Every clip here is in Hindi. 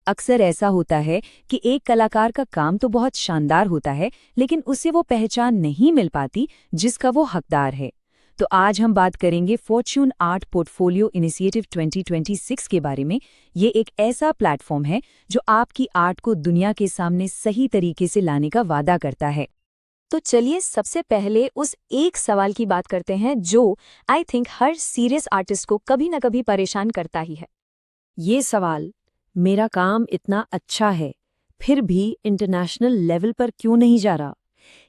अक्सर ऐसा होता है कि एक कलाकार का काम तो बहुत शानदार होता है, लेकिन उसे वो पहचान नहीं मिल पाती जिसका वो हकदार है। तो आज हम बात करेंगे फॉर्च्यून आर्ट पोर्टफोलियो इनिशिएटिव 2026 के बारे में। ये एक ऐसा प्लेटफॉर्म है जो आपकी आर्ट को दुनिया के सामने सही तरीके से लाने का वादा करता है। तो चलिए सबसे पहले उस एक सवाल की बात करते हैं जो I think her serious artist को कभी न कभी परेशान करता ही है। ये सवाल, मेरा काम इतना अच्छा है फिर भी इंटरनेशनल लेवल पर क्यों नहीं जा रहा?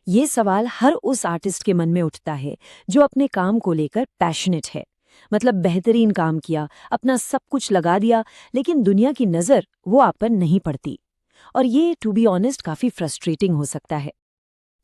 ये सवाल हर उस आर्टिस्ट के मन में उठता है जो अपने काम को लेकर पैशनेट है। मतलब बेहतरीन काम किया, अपना सब कुछ लगा दिया, लेकिन दुनिया की नज़र वो आप पर नहीं पड़ती। और ये टू बी ऑनेस्ट काफ़ी फ्रस्ट्रेटिंग हो सकता है।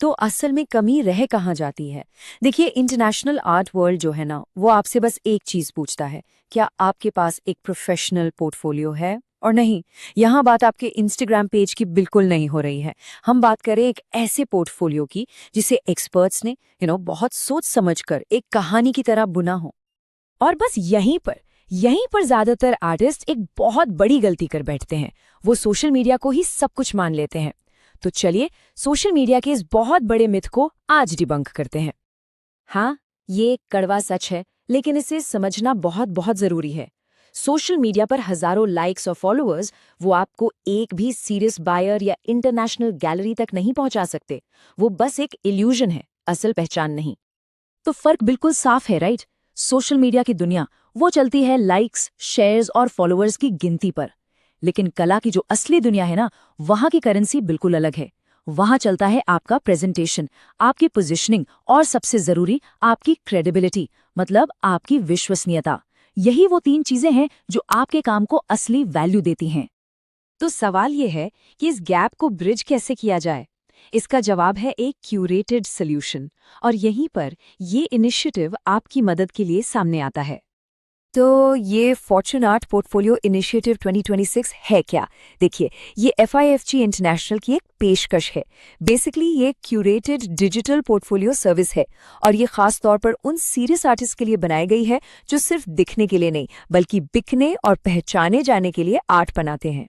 तो असल में कमी रह कहाँ जाती है? देखिए, इंटरनेशनल आर्ट वर्ल्ड जो है ना, वो आपसे बस एक चीज़ पूछता है, क्या आपके पास एक प्रोफेशनल पोर्टफोलियो है? और नहीं, यहाँ बात आपके इंस्टाग्राम पेज की बिल्कुल नहीं हो रही है। हम बात करें एक ऐसे पोर्टफोलियो की जिसे एक्सपर्ट्स ने बहुत सोच समझकर एक कहानी की तरह बुना हो। और बस यहीं पर ज़्यादातर आर्टिस्ट एक बहुत बड़ी गलती कर बैठते हैं। वो सोशल मीडिया को ही सब कुछ मान लेते हैं। तो चलिए सोशल मीडिया के इस बहुत बड़े मिथ को आज डिबंक करते हैं। हाँ, ये एक कड़वा सच है, लेकिन इसे समझना बहुत बहुत ज़रूरी है। सोशल मीडिया पर हज़ारों लाइक्स और फॉलोअर्स वो आपको एक भी सीरियस बायर या इंटरनेशनल गैलरी तक नहीं पहुंचा सकते। वो बस एक इल्यूजन है, असल पहचान नहीं। तो फर्क बिल्कुल साफ है, राइट? सोशल मीडिया की दुनिया वो चलती है लाइक्स, शेयर्स और फॉलोअर्स की गिनती पर। लेकिन कला की जो असली दुनिया है ना, वहाँ की करेंसी बिल्कुल अलग है। वहाँ चलता है आपका प्रेजेंटेशन, आपकी पोजीशनिंग और सबसे जरूरी आपकी क्रेडिबिलिटी, मतलब आपकी विश्वसनीयता। यही वो 3 चीजें हैं जो आपके काम को असली वैल्यू देती हैं। तो सवाल ये है कि इस गैप को ब्रिज कैसे किया जाए? इसका जवाब है एक क्यूरेटेड सॉल्यूशन, और यहीं पर ये इनिशिएटिव आपकी मदद के लिए सामने आता है। तो ये फॉर्च्यून आर्ट पोर्टफोलियो इनिशिएटिव 2026 है क्या? देखिए, ये FIFG इंटरनेशनल की एक पेशकश है। बेसिकली ये क्यूरेटेड डिजिटल पोर्टफोलियो सर्विस है, और ये खास तौर पर उन सीरियस आर्टिस्ट के लिए बनाई गई है जो सिर्फ दिखने के लिए नहीं, बल्कि बिकने और पहचाने जाने के लिए आर्ट बनाते हैं।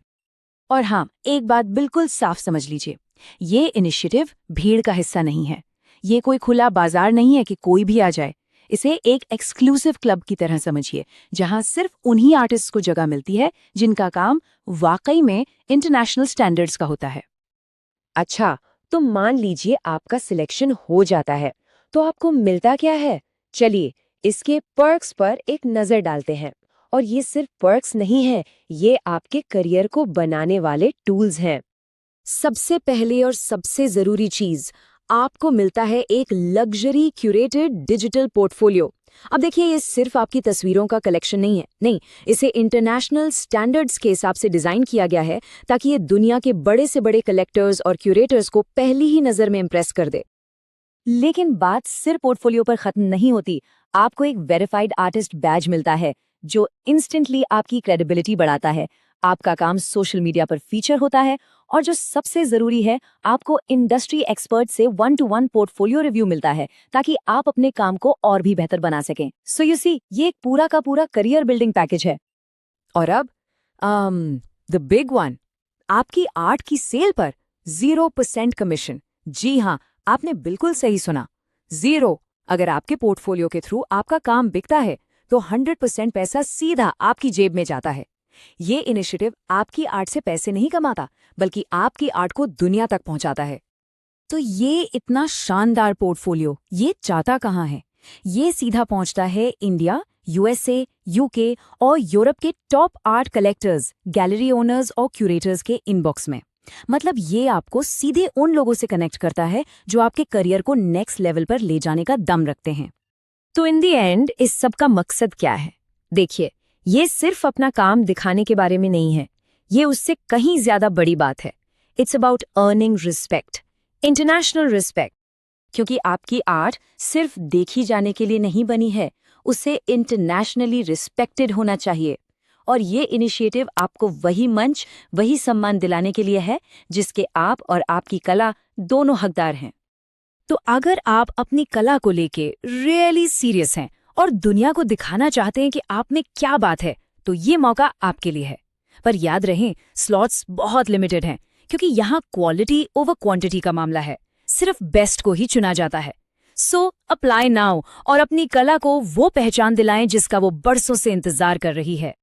और हाँ, एक बात बिल्कुल साफ समझ लीजिए, ये इनिशिएटिव भीड़ का हिस्सा नहीं है। ये कोई खुला बाजार नहीं है कि कोई भी आ जाए। इसे एक एक्सक्लूसिव क्लब की तरह समझिए, जहां सिर्फ उन्हीं आर्टिस्ट को जगह मिलती है जिनका काम वाकई में इंटरनेशनल स्टैंडर्ड्स का होता है। अच्छा, तो मान लीजिए आपका सिलेक्शन हो जाता है, तो आपको मिलता क्या है? चलिए इसके पर्क्स पर एक नजर डालते हैं। और ये सिर्फ पर्क्स नहीं है, ये आपके करियर को बनाने वाले टूल्स हैं। सबसे पहले और सबसे जरूरी चीज, आपको मिलता है एक लग्जरी क्यूरेटेड डिजिटल पोर्टफोलियो। अब देखिए, ये सिर्फ आपकी तस्वीरों का कलेक्शन नहीं है, नहीं, इसे इंटरनेशनल स्टैंडर्ड्स के हिसाब से डिजाइन किया गया है ताकि ये दुनिया के बड़े से बड़े कलेक्टर्स और क्यूरेटर्स को पहली ही नजर में इंप्रेस कर दे। लेकिन बात सिर्फ पोर्टफोलियो पर खत्म नहीं होती। आपको एक वेरीफाइड आर्टिस्ट बैज मिलता है जो इंस्टेंटली आपकी क्रेडिबिलिटी बढ़ाता है। आपका काम सोशल मीडिया पर फीचर होता है, और जो सबसे जरूरी है, आपको इंडस्ट्री एक्सपर्ट से 1-to-1 पोर्टफोलियो रिव्यू मिलता है ताकि आप अपने काम को और भी बेहतर बना सकें। सो यू सी, ये एक पूरा का पूरा करियर बिल्डिंग पैकेज है। और अब द बिग वन, आपकी आर्ट की सेल पर 0% कमीशन। जी हाँ, आपने बिल्कुल सही सुना, 0। अगर आपके पोर्टफोलियो के थ्रू आपका काम बिकता है तो 100% पैसा सीधा आपकी जेब में जाता है। ये इनिशिएटिव आपकी आर्ट से पैसे नहीं कमाता, बल्कि आपकी आर्ट को दुनिया तक पहुंचाता है। तो ये इतना शानदार पोर्टफोलियो ये जाता कहाँ है? ये सीधा पहुंचता है इंडिया, USA, UK और यूरोप के top art collectors, gallery owners और क्यूरेटर्स के इनबॉक्स में। मतलब ये आपको सीधे उन लोगों से कनेक्ट करता है जो आपके करियर को नेक्स्ट लेवल पर ले जाने का दम रखते हैं। तो इन दी एंड इस सब का मकसद क्या है? देखिए, ये सिर्फ अपना काम दिखाने के बारे में नहीं है, ये उससे कहीं ज्यादा बड़ी बात है। It's about earning respect, international respect. क्योंकि आपकी आर्ट सिर्फ देखी जाने के लिए नहीं बनी है, उसे इंटरनेशनली रिस्पेक्टेड होना चाहिए। और ये इनिशिएटिव आपको वही मंच, वही सम्मान दिलाने के लिए है जिसके आप और आपकी कला दोनों हकदार हैं। तो अगर आप अपनी कला को लेके रियली सीरियस हैं और दुनिया को दिखाना चाहते हैं कि आप में क्या बात है, तो ये मौका आपके लिए है। पर याद रहे, स्लॉट्स बहुत लिमिटेड हैं, क्योंकि यहाँ क्वालिटी ओवर क्वांटिटी का मामला है। सिर्फ बेस्ट को ही चुना जाता है। सो अप्लाई नाउ और अपनी कला को वो पहचान दिलाएं जिसका वो बरसों से इंतजार कर रही है।